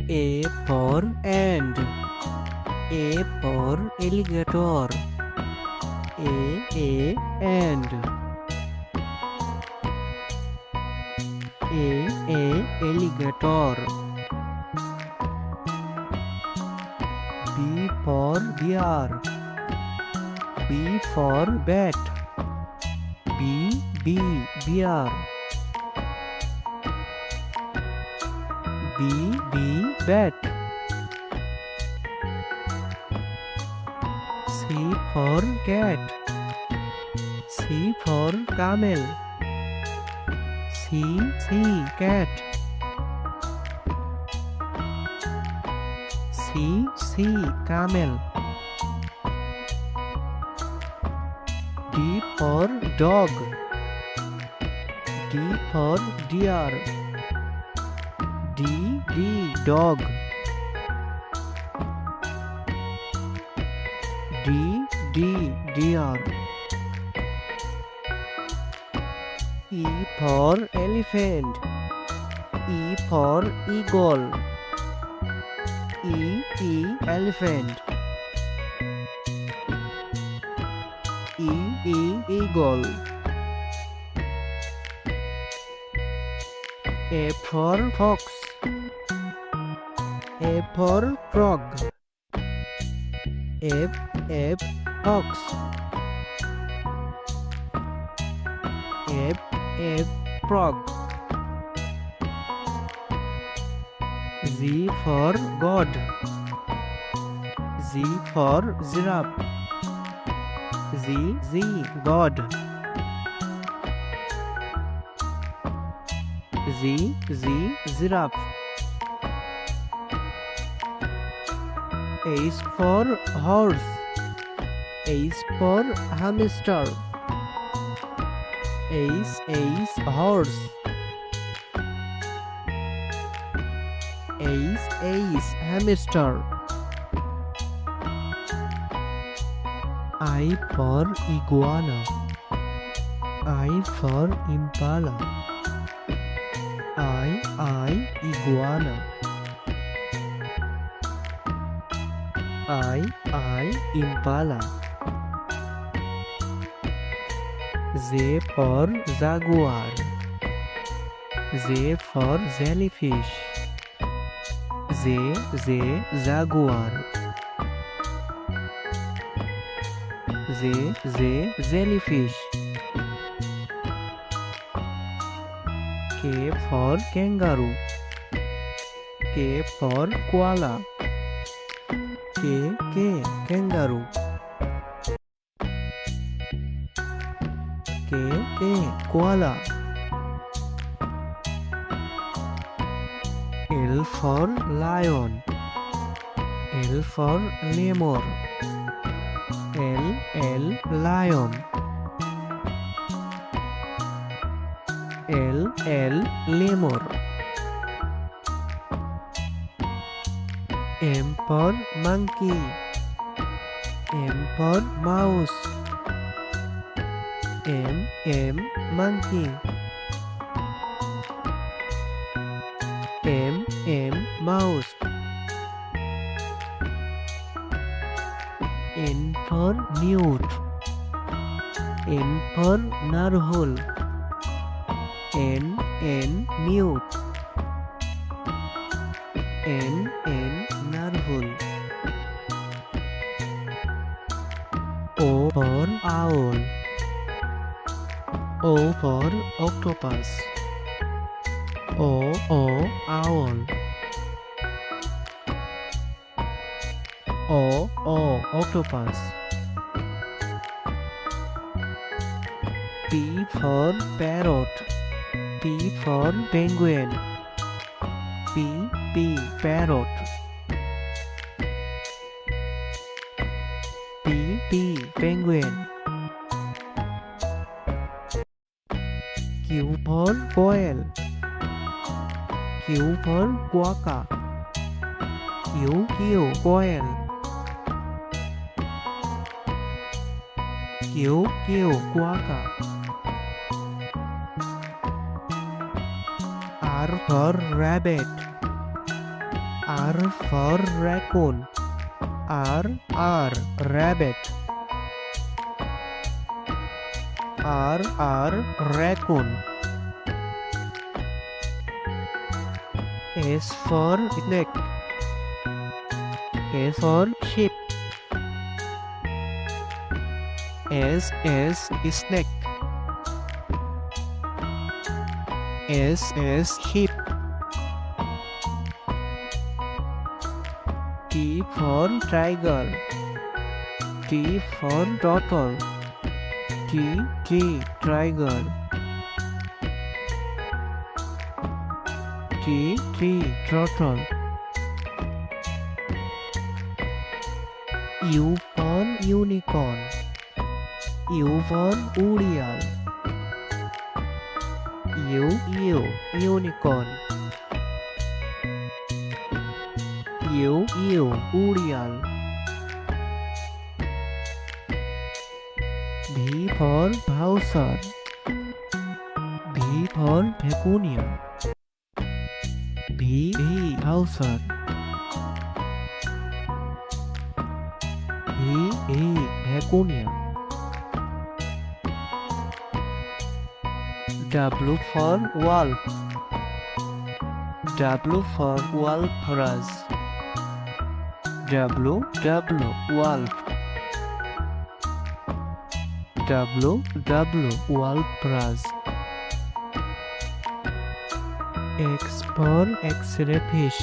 A for ant. A for alligator. A and A alligator. B for bear. B for bat. B bear. B bat. C for cat. C for camel. C cat. C camel. D for dog. D for deer. D dog. D deer. E for elephant. E for eagle. E elephant. Eagle. F for fox. F for frog. F fox. F frog. Z for God. Z for giraffe. Z God. Z giraffe. H for horse. H for hamster. H horse. H hamster. I for iguana. I for impala. I iguana. I impala. Z for jaguar. Z for jellyfish. Z jaguar. Z jellyfish. K for kangaroo. K for koala. K kangaroo. K koala. L for lion. L for lemur. L lion. L lemur. M for monkey. M for mouse. M monkey. M mouse. N for newt. N for narwhal. N newt. N narwhal. O for owl. O for octopus. O owl. O octopus. P for parrot. P for penguin. P parrot. P penguin. Q for quail. Q for quokka. Q quail. Q quokka. R for rabbit. R for raccoon. R rabbit. R raccoon. S for snake. S for sheep. S snake. S sheep. T for tiger. T for turtle. T tiger. T turtle. U for unicorn. U for urial. U unicorn. U urial. V for Bowser. V for Pecunia. V Bowser. V Pecunia. W for wolf. W for walrus. W wolf. W walrus. X for X-ray fish.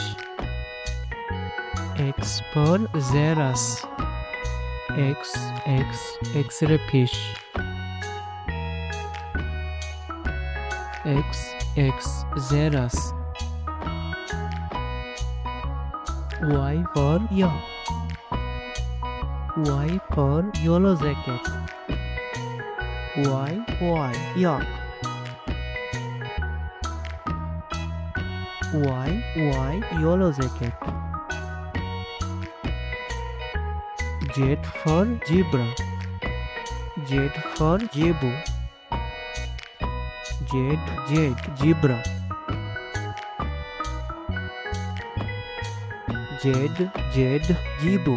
X for Xerus. X-ray fish. X Xerus. Y for yak. Y for yellow jacket. Y yak. Y yellow jacket. Z for zebra. Z for zebu. Z zebra. Z zebu.